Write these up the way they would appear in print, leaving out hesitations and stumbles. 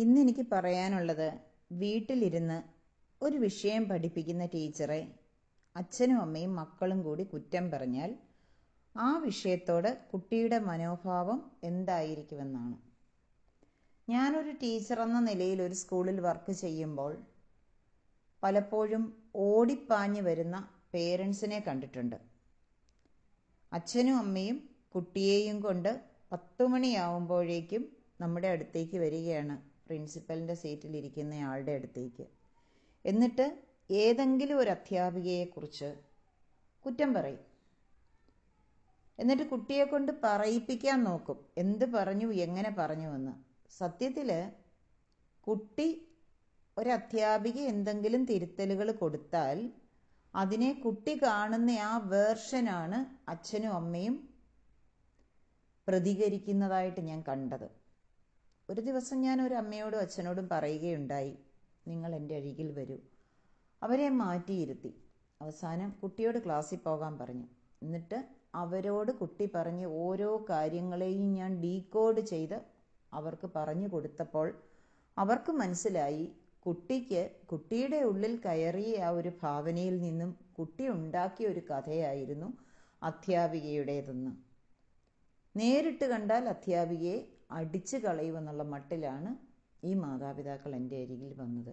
ഇന്നെനിക്ക് പറയാനുള്ളത്, വീട്ടിലിരുന്ന് ഒരു വിഷയം പഠിപ്പിക്കുന്ന ടീച്ചറെ അച്ഛനും അമ്മയും മക്കളും കൂടി കുറ്റം പറഞ്ഞാൽ ആ വിഷയത്തോട് കുട്ടിയുടെ മനോഭാവം എന്തായിരിക്കുമെന്നാണ്. ഞാനൊരു ടീച്ചർ എന്ന നിലയിൽ ഒരു സ്കൂളിൽ വർക്ക് ചെയ്യുമ്പോൾ പലപ്പോഴും ഓടിപ്പാഞ്ഞു വരുന്ന പേരൻസിനെ കണ്ടിട്ടുണ്ട്. അച്ഛനും അമ്മയും കുട്ടിയെയും കൊണ്ട് 10 മണിയാവുമ്പോഴേക്കും നമ്മുടെ അടുത്തേക്ക് വരികയാണ്, പ്രിൻസിപ്പലിൻ്റെ സീറ്റിലിരിക്കുന്ന ആളുടെ അടുത്തേക്ക്. എന്നിട്ട് ഏതെങ്കിലും ഒരു അധ്യാപികയെക്കുറിച്ച് കുറ്റം പറയും. എന്നിട്ട് കുട്ടിയെ കൊണ്ട് പറയിപ്പിക്കാൻ നോക്കും, എന്ത് പറഞ്ഞു, എങ്ങനെ പറഞ്ഞു എന്ന്. സത്യത്തിൽ കുട്ടി ഒരധ്യാപിക എന്തെങ്കിലും തിരുത്തലുകൾ കൊടുത്താൽ അതിനെ കുട്ടി കാണുന്ന ആ വേർഷനാണ് അച്ഛനും അമ്മയും പ്രതികരിക്കുന്നതായിട്ട് ഞാൻ കണ്ടത്. ഒരു ദിവസം ഞാൻ ഒരു അമ്മയോടും അച്ഛനോടും പറയുകയുണ്ടായി, നിങ്ങൾ എൻ്റെ അരികിൽ വരൂ. അവരെ മാറ്റിയിരുത്തി. അവസാനം കുട്ടിയോട് ക്ലാസ്സിൽ പോകാൻ പറഞ്ഞു. എന്നിട്ട് അവരോട് കുട്ടി പറഞ്ഞ് ഓരോ കാര്യങ്ങളെയും ഞാൻ ഡീകോഡ് ചെയ്ത് അവർക്ക് പറഞ്ഞു കൊടുത്തപ്പോൾ അവർക്ക് മനസ്സിലായി, കുട്ടിയുടെ ഉള്ളിൽ കയറിയ ആ ഒരു ഭാവനയിൽ നിന്നും കുട്ടി ഉണ്ടാക്കിയ ഒരു കഥയായിരുന്നു അധ്യാപികയുടേതെന്ന്. നേരിട്ട് കണ്ടാൽ അധ്യാപികയെ അടിച്ചു കളയുമെന്നുള്ള മട്ടിലാണ് ഈ മാതാപിതാക്കൾ എൻ്റെ അരികിൽ വന്നത്.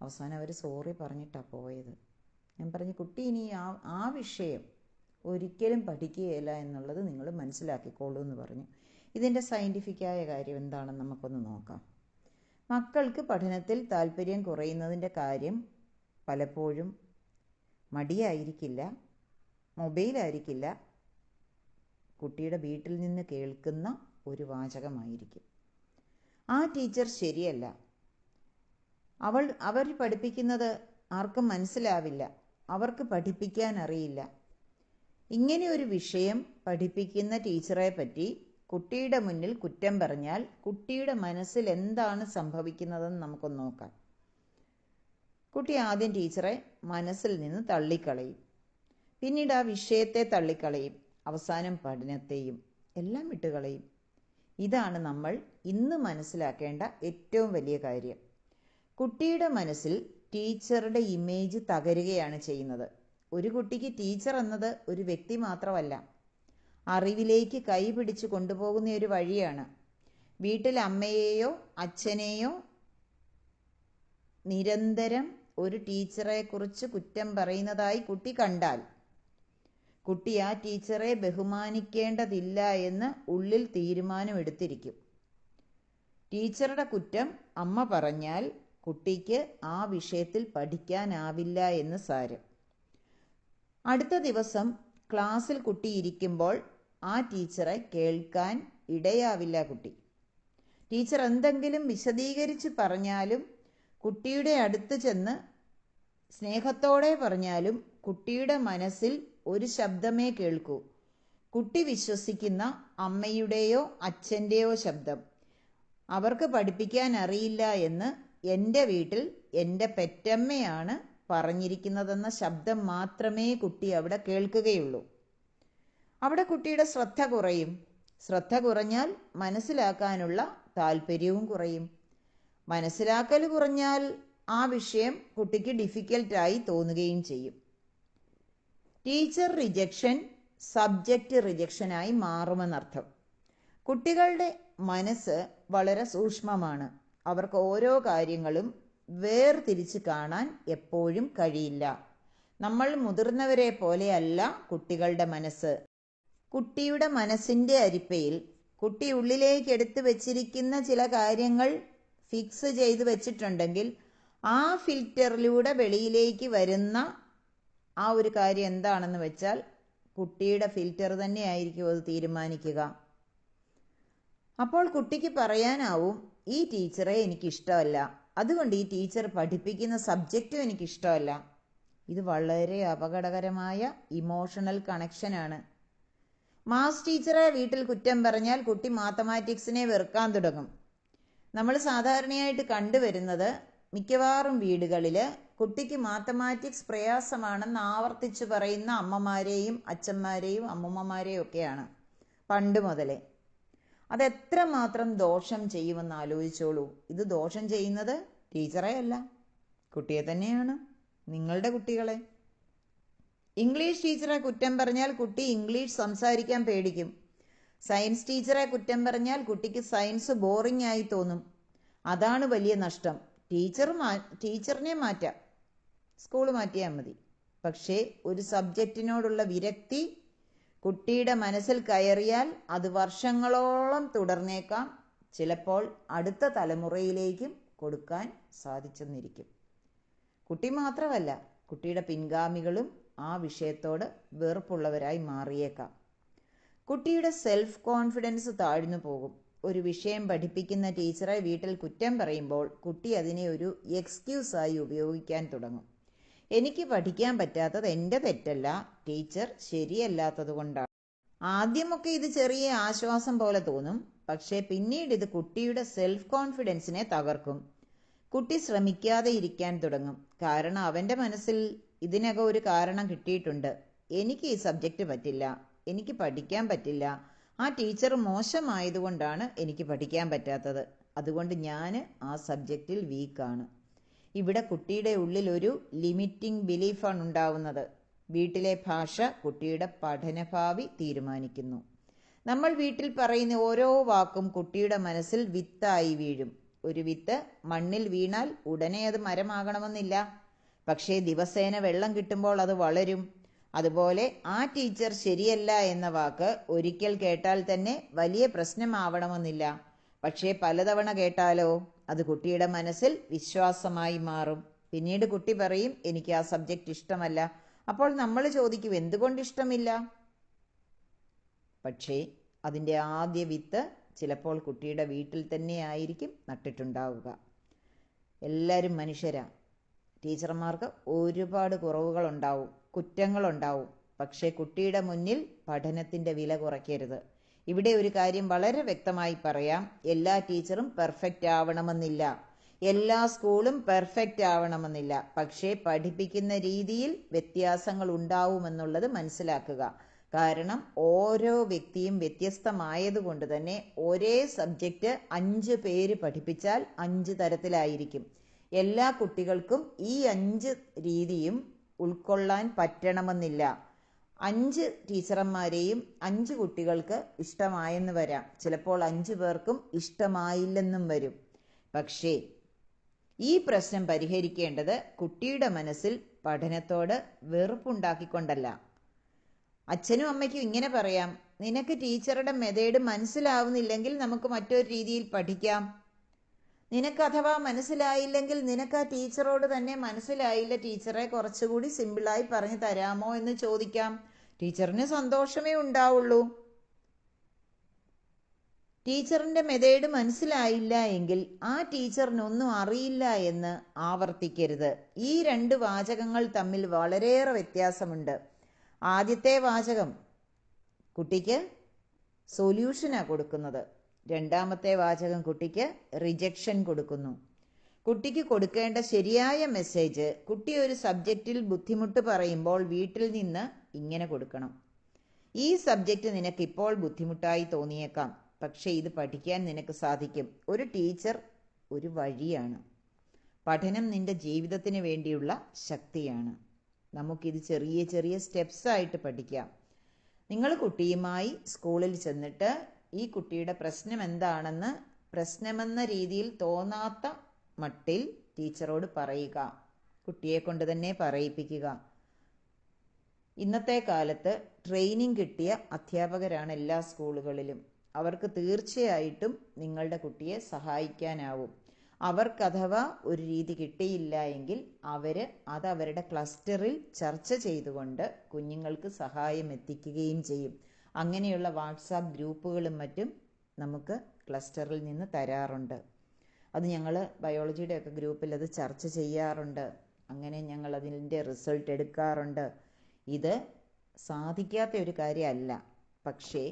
അവസാനം അവർ സോറി പറഞ്ഞിട്ടാണ് പോയത്. ഞാൻ പറഞ്ഞു, കുട്ടി ഇനി ആ വിഷയം ഒരിക്കലും പഠിക്കുകയില്ല എന്നുള്ളത് നിങ്ങൾ മനസ്സിലാക്കിക്കോളൂ എന്ന് പറഞ്ഞു. ഇതിൻ്റെ സയൻറ്റിഫിക്കായ കാര്യം എന്താണെന്ന് നമുക്കൊന്ന് നോക്കാം. മക്കൾക്ക് പഠനത്തിൽ താല്പര്യം കുറയുന്നതിൻ്റെ കാര്യം പലപ്പോഴും മടിയായിരിക്കില്ല, മൊബൈലായിരിക്കില്ല, കുട്ടിയുടെ വീട്ടിൽ നിന്ന് കേൾക്കുന്ന ഒരു വാചകമായിരിക്കും. ആ ടീച്ചർ ശരിയല്ല, അവർ പഠിപ്പിക്കുന്നത് ആർക്കും മനസ്സിലാവില്ല, അവർക്ക് പഠിപ്പിക്കാൻ അറിയില്ല. ഇങ്ങനെ ഒരു വിഷയം പഠിപ്പിക്കുന്ന ടീച്ചറെ പറ്റി കുട്ടിയുടെ മുന്നിൽ കുറ്റം പറഞ്ഞാൽ കുട്ടിയുടെ മനസ്സിൽ എന്താണ് സംഭവിക്കുന്നതെന്ന് നമുക്കൊന്ന് നോക്കാം. കുട്ടി ആദ്യം ടീച്ചറെ മനസ്സിൽ നിന്ന് തള്ളിക്കളയും, പിന്നീട് ആ വിഷയത്തെ തള്ളിക്കളയും, അവസാനം പഠനത്തെയും എല്ലാം വിട്ടുകളയും. ഇതാണ് നമ്മൾ ഇന്ന് മനസ്സിലാക്കേണ്ട ഏറ്റവും വലിയ കാര്യം. കുട്ടിയുടെ മനസ്സിൽ ടീച്ചറുടെ ഇമേജ് തകരുകയാണ് ചെയ്യുന്നത്. ഒരു കുട്ടിക്ക് ടീച്ചർ എന്നത് ഒരു വ്യക്തി മാത്രമല്ല, അറിവിലേക്ക് കൈ പിടിച്ച് കൊണ്ടുപോകുന്ന ഒരു വഴിയാണ്. വീട്ടിൽ അമ്മയെയോ അച്ഛനെയോ നിരന്തരം ഒരു ടീച്ചറെക്കുറിച്ച് കുറ്റം പറയുന്നതായി കുട്ടി കണ്ടാൽ കുട്ടി ആ ടീച്ചറെ ബഹുമാനിക്കേണ്ടതില്ല എന്ന് ഉള്ളിൽ തീരുമാനമെടുത്തിരിക്കും. ടീച്ചറുടെ കുറ്റം അമ്മ പറഞ്ഞാൽ കുട്ടിക്ക് ആ വിഷയത്തിൽ പഠിക്കാനാവില്ല എന്ന് സാരം. അടുത്ത ദിവസം ക്ലാസ്സിൽ കുട്ടി ഇരിക്കുമ്പോൾ ആ ടീച്ചറെ കേൾക്കാൻ ഇടയാവില്ല കുട്ടി. ടീച്ചർ എന്തെങ്കിലും വിശദീകരിച്ച് പറഞ്ഞാലും കുട്ടിയുടെ അടുത്ത് ചെന്ന് സ്നേഹത്തോടെ പറഞ്ഞാലും കുട്ടിയുടെ മനസ്സിൽ ഒരു ശബ്ദമേ കേൾക്കൂ, കുട്ടി വിശ്വസിക്കുന്ന അമ്മയുടെയോ അച്ഛൻ്റെയോ ശബ്ദം. അവർക്ക് പഠിപ്പിക്കാൻ അറിയില്ല എന്ന് എൻ്റെ വീട്ടിൽ എൻ്റെ പെറ്റമ്മയാണ് പറഞ്ഞിരിക്കുന്നതെന്ന ശബ്ദം മാത്രമേ കുട്ടി അവിടെ കേൾക്കുകയുള്ളൂ. അവിടെ കുട്ടിയുടെ ശ്രദ്ധ കുറയും. ശ്രദ്ധ കുറഞ്ഞാൽ മനസ്സിലാക്കാനുള്ള താല്പര്യവും കുറയും. മനസ്സിലാക്കൽ കുറഞ്ഞാൽ ആ വിഷയം കുട്ടിക്ക് ഡിഫിക്കൽട്ടായി തോന്നുകയും ചെയ്യും. ടീച്ചർ റിജക്ഷൻ സബ്ജക്റ്റ് റിജക്ഷനായി മാറുമെന്നർത്ഥം. കുട്ടികളുടെ മനസ്സ് വളരെ സൂക്ഷ്മമാണ്. അവർക്ക് ഓരോ കാര്യങ്ങളും വേർതിരിച്ച് കാണാൻ എപ്പോഴും കഴിയില്ല. നമ്മൾ മുതിർന്നവരെ പോലെയല്ല കുട്ടികളുടെ മനസ്സ്. കുട്ടിയുടെ മനസ്സിൻ്റെ അരിപ്പയിൽ കുട്ടി ഉള്ളിലേക്ക് എടുത്തു വച്ചിരിക്കുന്ന ചില കാര്യങ്ങൾ ഫിക്സ് ചെയ്ത് വെച്ചിട്ടുണ്ടെങ്കിൽ ആ ഫിൽറ്ററിലൂടെ വെളിയിലേക്ക് വരുന്ന ആ ഒരു കാര്യം എന്താണെന്ന് വെച്ചാൽ കുട്ടിയുടെ ഫിൽറ്റർ തന്നെയായിരിക്കും അത് തീരുമാനിക്കുക. അപ്പോൾ കുട്ടിക്ക് പറയാനാവും, ഈ ടീച്ചറെ എനിക്കിഷ്ടമല്ല, അതുകൊണ്ട് ഈ ടീച്ചർ പഠിപ്പിക്കുന്ന സബ്ജക്റ്റും എനിക്കിഷ്ടമല്ല. ഇത് വളരെ അപകടകരമായ ഇമോഷണൽ കണക്ഷനാണ്. മാത്സ് ടീച്ചറെ വീട്ടിൽ കുറ്റം പറഞ്ഞാൽ കുട്ടി മാത്തമാറ്റിക്സിനെ വെറുക്കാൻ തുടങ്ങും. നമ്മൾ സാധാരണയായിട്ട് കണ്ടുവരുന്നത് മിക്കവാറും വീടുകളിൽ കുട്ടിക്ക് മാത്തമാറ്റിക്സ് പ്രയാസമാണെന്ന് ആവർത്തിച്ച് പറയുന്ന അമ്മമാരെയും അച്ഛന്മാരെയും അമ്മൂമ്മമാരെയും ഒക്കെയാണ് പണ്ട് മുതലേ. അതെത്രമാത്രം ദോഷം ചെയ്യുമെന്ന് ആലോചിച്ചോളൂ. ഇത് ദോഷം ചെയ്യുന്നത് ടീച്ചറെ അല്ല, കുട്ടിയെ തന്നെയാണ്, നിങ്ങളുടെ കുട്ടികളെ. ഇംഗ്ലീഷ് ടീച്ചറെ കുറ്റം പറഞ്ഞാൽ കുട്ടി ഇംഗ്ലീഷ് സംസാരിക്കാൻ പേടിക്കും. സയൻസ് ടീച്ചറെ കുറ്റം പറഞ്ഞാൽ കുട്ടിക്ക് സയൻസ് ബോറിംഗ് ആയി തോന്നും. അതാണ് വലിയ നഷ്ടം. ടീച്ചറിനെ മാറ്റാം, സ്കൂൾ മാറ്റിയാൽ മതി. പക്ഷേ ഒരു സബ്ജക്റ്റിനോടുള്ള വിരക്തി കുട്ടിയുടെ മനസ്സിൽ കയറിയാൽ അത് വർഷങ്ങളോളം തുടർന്നേക്കാം. ചിലപ്പോൾ അടുത്ത തലമുറയിലേക്കും കൊടുക്കാൻ സാധിച്ചെന്നിരിക്കും. കുട്ടി മാത്രമല്ല, കുട്ടിയുടെ പിൻഗാമികളും ആ വിഷയത്തോട് വെറുപ്പുള്ളവരായി മാറിയേക്കാം. കുട്ടിയുടെ സെൽഫ് കോൺഫിഡൻസ് താഴ്ന്നു പോകും. ഒരു വിഷയം പഠിപ്പിക്കുന്ന ടീച്ചറെ വീട്ടിൽ കുറ്റം പറയുമ്പോൾ കുട്ടി അതിനെ ഒരു എക്സ്ക്യൂസായി ഉപയോഗിക്കാൻ തുടങ്ങും. എനിക്ക് പഠിക്കാൻ പറ്റാത്തത് എൻ്റെ തെറ്റല്ല, ടീച്ചർ ശരിയല്ലാത്തത് കൊണ്ടാണ്. ആദ്യമൊക്കെ ഇത് ചെറിയ ആശ്വാസം പോലെ തോന്നും. പക്ഷേ പിന്നീട് ഇത് കുട്ടിയുടെ സെൽഫ് കോൺഫിഡൻസിനെ തകർക്കും. കുട്ടി ശ്രമിക്കാതെ ഇരിക്കാൻ തുടങ്ങും. കാരണം അവൻ്റെ മനസ്സിൽ ഇതിനകം ഒരു കാരണം കിട്ടിയിട്ടുണ്ട്. എനിക്ക് ഈ സബ്ജക്റ്റ് പറ്റില്ല, എനിക്ക് പഠിക്കാൻ പറ്റില്ല, ആ ടീച്ചർ മോശമായതുകൊണ്ടാണ് എനിക്ക് പഠിക്കാൻ പറ്റാത്തത്, അതുകൊണ്ട് ഞാൻ ആ സബ്ജക്റ്റിൽ വീക്കാണ്. ഇവിടെ കുട്ടിയുടെ ഉള്ളിൽ ഒരു ലിമിറ്റിംഗ് ബിലീഫാണ് ഉണ്ടാവുന്നത്. വീട്ടിലെ ഭാഷ കുട്ടിയുടെ പഠനഭാവി തീരുമാനിക്കുന്നു. നമ്മൾ വീട്ടിൽ പറയുന്ന ഓരോ വാക്കും കുട്ടിയുടെ മനസ്സിൽ വിത്തായി വീഴും. ഒരു വിത്ത് മണ്ണിൽ വീണാൽ ഉടനെ അത് മരമാകണമെന്നില്ല. പക്ഷേ ദിവസേന വെള്ളം കിട്ടുമ്പോൾ അത് വളരും. അതുപോലെ ആ ടീച്ചർ ശരിയല്ല എന്ന വാക്ക് ഒരിക്കൽ കേട്ടാൽ തന്നെ വലിയ പ്രശ്നമാവണമെന്നില്ല. പക്ഷേ പലതവണ കേട്ടാലോ അത് കുട്ടിയുടെ മനസ്സിൽ വിശ്വാസമായി മാറും. പിന്നീട് കുട്ടി പറയും, എനിക്ക് ആ സബ്ജക്റ്റ് ഇഷ്ടമല്ല. അപ്പോൾ നമ്മൾ ചോദിക്കും, എന്തുകൊണ്ട് ഇഷ്ടമില്ല? പക്ഷേ അതിൻ്റെ ആദ്യ വിത്ത് ചിലപ്പോൾ കുട്ടിയുടെ വീട്ടിൽ തന്നെ ആയിരിക്കും നട്ടിട്ടുണ്ടാവുക. എല്ലാവരും മനുഷ്യരാ. ടീച്ചർമാർക്ക് ഒരുപാട് കുറവുകളുണ്ടാവും, കുറ്റങ്ങളുണ്ടാവും. പക്ഷേ കുട്ടിയുടെ മുന്നിൽ പഠനത്തിൻ്റെ വില കുറയ്ക്കരുത്. ഇവിടെ ഒരു കാര്യം വളരെ വ്യക്തമായി പറയാം. എല്ലാ ടീച്ചറും പെർഫെക്റ്റ് ആവണമെന്നില്ല, എല്ലാ സ്കൂളും പെർഫെക്റ്റ് ആവണമെന്നില്ല. പക്ഷേ പഠിപ്പിക്കുന്ന രീതിയിൽ വ്യത്യാസങ്ങൾ ഉണ്ടാവുമെന്നുള്ളത് മനസ്സിലാക്കുക. കാരണം ഓരോ വ്യക്തിയും വ്യത്യസ്തമായതുകൊണ്ട് തന്നെ ഒരേ സബ്ജക്റ്റ് 5 പേര് പഠിപ്പിച്ചാൽ 5 തരത്തിലായിരിക്കും. എല്ലാ കുട്ടികൾക്കും ഈ 5 രീതിയും ഉൾക്കൊള്ളാൻ പറ്റണമെന്നില്ല. 5 ടീച്ചർമാരെയും 5 കുട്ടികൾക്ക് ഇഷ്ടമായെന്ന് വരാം. ചിലപ്പോൾ 5 പേർക്കും ഇഷ്ടമായില്ലെന്നും വരും. പക്ഷേ ഈ പ്രശ്നം പരിഹരിക്കേണ്ടത് കുട്ടിയുടെ മനസ്സിൽ പഠനത്തോട് വെറുപ്പുണ്ടാക്കിക്കൊണ്ടല്ല. അച്ഛനും അമ്മയ്ക്കും ഇങ്ങനെ പറയാം, നിനക്ക് ടീച്ചറുടെ മെത്തേഡ് മനസ്സിലാവുന്നില്ലെങ്കിൽ നമുക്ക് മറ്റൊരു രീതിയിൽ പഠിക്കാം. നിനക്ക് അഥവാ മനസ്സിലായില്ലെങ്കിൽ നിനക്ക് ആ ടീച്ചറോട് തന്നെ മനസ്സിലായില്ല ടീച്ചറെ, കുറച്ചുകൂടി സിമ്പിളായി പറഞ്ഞു തരാമോ എന്ന് ചോദിക്കാം. ടീച്ചറിന് സന്തോഷമേ ഉണ്ടാവുള്ളൂ. ടീച്ചറിൻ്റെ മെത്തേഡ് മനസ്സിലായില്ല എങ്കിൽ ആ ടീച്ചറിനൊന്നും അറിയില്ല എന്ന് ആവർത്തിക്കരുത്. ഈ 2 വാചകങ്ങൾ തമ്മിൽ വളരെയേറെ വ്യത്യാസമുണ്ട്. ആദ്യത്തെ വാചകം കുട്ടിക്ക് സൊല്യൂഷനാണ് കൊടുക്കുന്നത്. രണ്ടാമത്തെ വാചകം കുട്ടിക്ക് റിജക്ഷൻ കൊടുക്കുന്നു. കുട്ടിക്ക് കൊടുക്കേണ്ട ശരിയായ മെസ്സേജ്, കുട്ടി ഒരു സബ്ജക്റ്റിൽ ബുദ്ധിമുട്ട് പറയുമ്പോൾ വീട്ടിൽ നിന്ന് ഇങ്ങനെ കൊടുക്കണം. ഈ സബ്ജക്റ്റ് നിനക്കിപ്പോൾ ബുദ്ധിമുട്ടായി തോന്നിയേക്കാം, പക്ഷേ ഇത് പഠിക്കാൻ നിനക്ക് സാധിക്കും. ഒരു ടീച്ചർ ഒരു വഴിയാണ്. പഠനം നിന്റെ ജീവിതത്തിന് വേണ്ടിയുള്ള ശക്തിയാണ്. നമുക്കിത് ചെറിയ ചെറിയ സ്റ്റെപ്സായിട്ട് പഠിക്കാം. നിങ്ങൾ കുട്ടിയുമായി സ്കൂളിൽ ചെന്നിട്ട് ഈ കുട്ടിയുടെ പ്രശ്നം എന്താണെന്ന് പ്രശ്നമെന്ന രീതിയിൽ തോന്നാത്ത മട്ടിൽ ടീച്ചറോട് പറയുക. കുട്ടിയെ കൊണ്ട് തന്നെ പറയിപ്പിക്കുക. ഇന്നത്തെ കാലത്ത് ട്രെയിനിങ് കിട്ടിയ അധ്യാപകരാണ് എല്ലാ സ്കൂളുകളിലും. അവർക്ക് തീർച്ചയായിട്ടും നിങ്ങളുടെ കുട്ടിയെ സഹായിക്കാനാവും. അവർക്കഥവാ ഒരു രീതി കിട്ടിയില്ല എങ്കിൽ അവരുടെ ക്ലസ്റ്ററിൽ ചർച്ച ചെയ്തുകൊണ്ട് കുഞ്ഞുങ്ങൾക്ക് സഹായം എത്തിക്കുകയും ചെയ്യും. അങ്ങനെയുള്ള വാട്സാപ്പ് ഗ്രൂപ്പുകളും മറ്റും നമുക്ക് ക്ലസ്റ്ററിൽ നിന്ന് തരാറുണ്ട്. അത് ഞങ്ങൾ ബയോളജിയുടെയൊക്കെ ഗ്രൂപ്പിൽ അത് ചർച്ച ചെയ്യാറുണ്ട്. അങ്ങനെ ഞങ്ങൾ അതിൻ്റെ റിസൾട്ട് എടുക്കാറുണ്ട്. ഇത് സാധിക്കാത്ത ഒരു കാര്യമല്ല. പക്ഷേ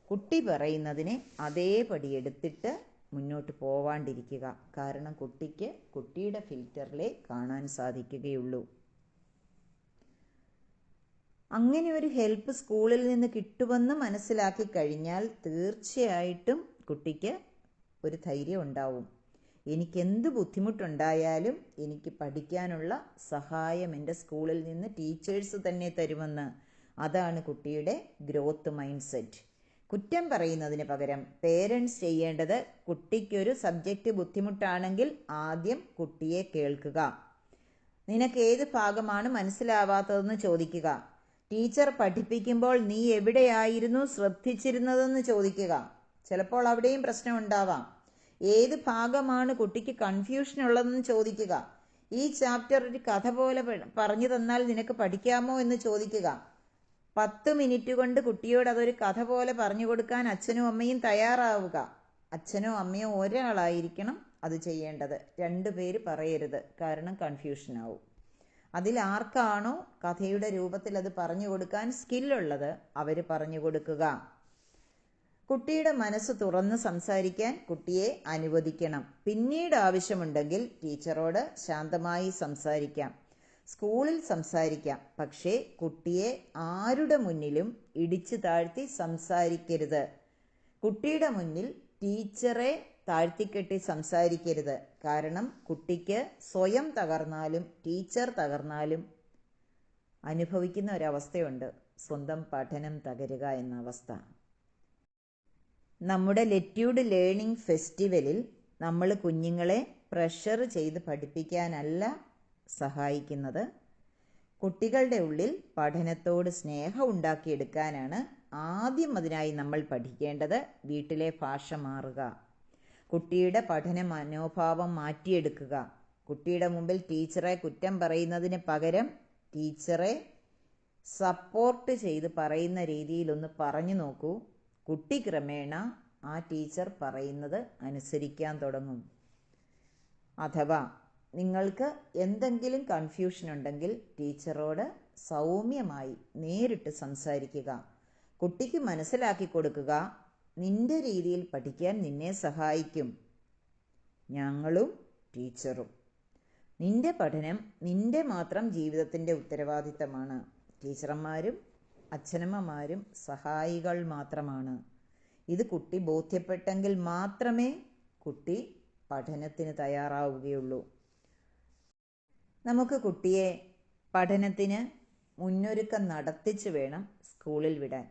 കുട്ടി പറയുന്നതിനെ അതേപടി എടുത്തിട്ട് മുന്നോട്ട് പോവാണ്ടിരിക്കുക. കാരണം കുട്ടിക്ക് കുട്ടിയുടെ ഫിൽറ്ററിലേ കാണാൻ സാധിക്കുകയുള്ളൂ. അങ്ങനെ ഒരു ഹെൽപ്പ് സ്കൂളിൽ നിന്ന് കിട്ടുമെന്ന് മനസ്സിലാക്കി കഴിഞ്ഞാൽ തീർച്ചയായിട്ടും കുട്ടിക്ക് ഒരു ധൈര്യം ഉണ്ടാവും. എനിക്കെന്ത് ബുദ്ധിമുട്ടുണ്ടായാലും എനിക്ക് പഠിക്കാനുള്ള സഹായം എൻ്റെ സ്കൂളിൽ നിന്ന് ടീച്ചേഴ്സ് തന്നെ തരുമെന്ന്. അതാണ് കുട്ടിയുടെ ഗ്രോത്ത് മൈൻഡ് സെറ്റ്. കുറ്റം പറയുന്നതിന് പകരം പേരൻസ് ചെയ്യേണ്ടത്, കുട്ടിക്കൊരു സബ്ജക്റ്റ് ബുദ്ധിമുട്ടാണെങ്കിൽ ആദ്യം കുട്ടിയെ കേൾക്കുക. നിനക്ക് ഏത് ഭാഗമാണ് മനസ്സിലാവാത്തതെന്ന് ചോദിക്കുക. ടീച്ചർ പഠിപ്പിക്കുമ്പോൾ നീ എവിടെയായിരുന്നു ശ്രദ്ധിച്ചിരുന്നതെന്ന് ചോദിക്കുക. ചിലപ്പോൾ അവിടെയും പ്രശ്നം ഉണ്ടാവാം. ഏത് ഭാഗമാണ് കുട്ടിക്ക് കൺഫ്യൂഷൻ ഉള്ളതെന്ന് ചോദിക്കുക. ഈ ചാപ്റ്റർ ഒരു കഥ പോലെ പറഞ്ഞു തന്നാൽ നിനക്ക് പഠിക്കാമോ എന്ന് ചോദിക്കുക. 10 മിനിറ്റ് കൊണ്ട് കുട്ടിയോട് അതൊരു കഥ പോലെ പറഞ്ഞു കൊടുക്കാൻ അച്ഛനും അമ്മയും തയ്യാറാവുക. അച്ഛനോ അമ്മയോ ഒരാളായിരിക്കണം അത് ചെയ്യേണ്ടത്. 2 പേര് പറയരുത്, കാരണം കൺഫ്യൂഷൻ ആവും. അതിൽ ആർക്കാണോ കഥയുടെ രൂപത്തിൽ അത് പറഞ്ഞു കൊടുക്കാൻ സ്കില്ലുള്ളത് അവർ പറഞ്ഞു കൊടുക്കുക. കുട്ടിയുടെ മനസ്സ് തുറന്ന് സംസാരിക്കാൻ കുട്ടിയെ അനുവദിക്കണം. പിന്നീട് ആവശ്യമുണ്ടെങ്കിൽ ടീച്ചറോട് ശാന്തമായി സംസാരിക്കാം, സ്കൂളിൽ സംസാരിക്കാം. പക്ഷേ കുട്ടിയെ ആരുടെ മുന്നിലും ഇടിച്ചു താഴ്ത്തി സംസാരിക്കരുത്. കുട്ടിയുടെ മുന്നിൽ ടീച്ചറെ താഴ്ത്തിക്കെട്ടി സംസാരിക്കരുത്. കാരണം കുട്ടിക്ക് സ്വയം തകർന്നാലും ടീച്ചർ തകർന്നാലും അനുഭവിക്കുന്ന ഒരവസ്ഥയുണ്ട്, സ്വന്തം പഠനം തകരുക എന്ന അവസ്ഥ. നമ്മുടെ ലെറ്റ്യൂഡ് ലേണിംഗ് ഫെസ്റ്റിവലിൽ നമ്മൾ കുഞ്ഞുങ്ങളെ പ്രഷർ ചെയ്ത് പഠിപ്പിക്കാനല്ല സഹായിക്കുന്നത്. കുട്ടികളുടെ ഉള്ളിൽ പഠനത്തോട് സ്നേഹം ഉണ്ടാക്കിയെടുക്കാനാണ് ആദ്യം. അതിനായി നമ്മൾ പഠിക്കേണ്ടത് വീട്ടിലെ ഭാഷ മാറുക, കുട്ടിയുടെ പഠന മനോഭാവം മാറ്റിയെടുക്കുക. കുട്ടിയുടെ മുമ്പിൽ ടീച്ചറെ കുറ്റം പറയുന്നതിന് പകരം ടീച്ചറെ സപ്പോർട്ട് ചെയ്ത് പറയുന്ന രീതിയിലൊന്ന് പറഞ്ഞു നോക്കൂ. കുട്ടി ക്രമേണ ആ ടീച്ചർ പറയുന്നത് അനുസരിക്കാൻ തുടങ്ങും. അഥവാ നിങ്ങൾക്ക് എന്തെങ്കിലും കൺഫ്യൂഷൻ ഉണ്ടെങ്കിൽ ടീച്ചറോട് സൗമ്യമായി നേരിട്ട് സംസാരിക്കുക. കുട്ടിക്ക് മനസ്സിലാക്കി കൊടുക്കുക, നിന്റെ രീതിയിൽ പഠിക്കാൻ നിന്നെ സഹായിക്കും ഞങ്ങളും ടീച്ചറും. നിന്റെ പഠനം നിന്റെ മാത്രം ജീവിതത്തിൻ്റെ ഉത്തരവാദിത്തമാണ്. ടീച്ചർമാരും അച്ഛനമ്മമാരും സഹായികൾ മാത്രമാണ്. ഇത് കുട്ടി ബോധ്യപ്പെട്ടെങ്കിൽ മാത്രമേ കുട്ടി പഠനത്തിന് തയ്യാറാവുകയുള്ളൂ. നമുക്ക് കുട്ടിയെ പഠനത്തിന് മുന്നൊരുക്കം നടത്തിച്ച് വേണം സ്കൂളിൽ വിടാൻ.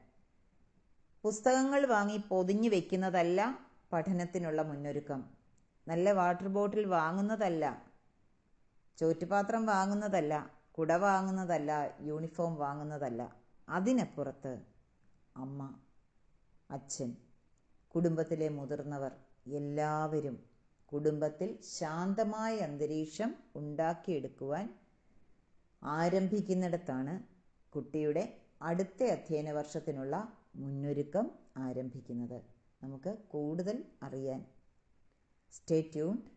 പുസ്തകങ്ങൾ വാങ്ങി പൊതിഞ്ഞു വെക്കുന്നതല്ല പഠനത്തിനുള്ള മുന്നൊരുക്കം. നല്ല വാട്ടർ ബോട്ടിൽ വാങ്ങുന്നതല്ല, ചോറ്റുപാത്രം വാങ്ങുന്നതല്ല, കുട വാങ്ങുന്നതല്ല, യൂണിഫോം വാങ്ങുന്നതല്ല. അതിനപ്പുറത്ത് അമ്മ, അച്ഛൻ, കുടുംബത്തിലെ മുതിർന്നവർ എല്ലാവരും കുടുംബത്തിൽ ശാന്തമായ അന്തരീക്ഷം ഉണ്ടാക്കിയെടുക്കുവാൻ ആരംഭിക്കുന്നിടത്താണ് കുട്ടിയുടെ അടുത്ത അധ്യയന വർഷത്തിനുള്ള മുന്നൊരുക്കം ആരംഭിക്കുന്നത്. നമുക്ക് കൂടുതൽ അറിയാൻ stay tuned.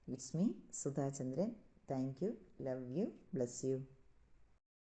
It's me Sudha Chandran. Thank you, love you, bless you.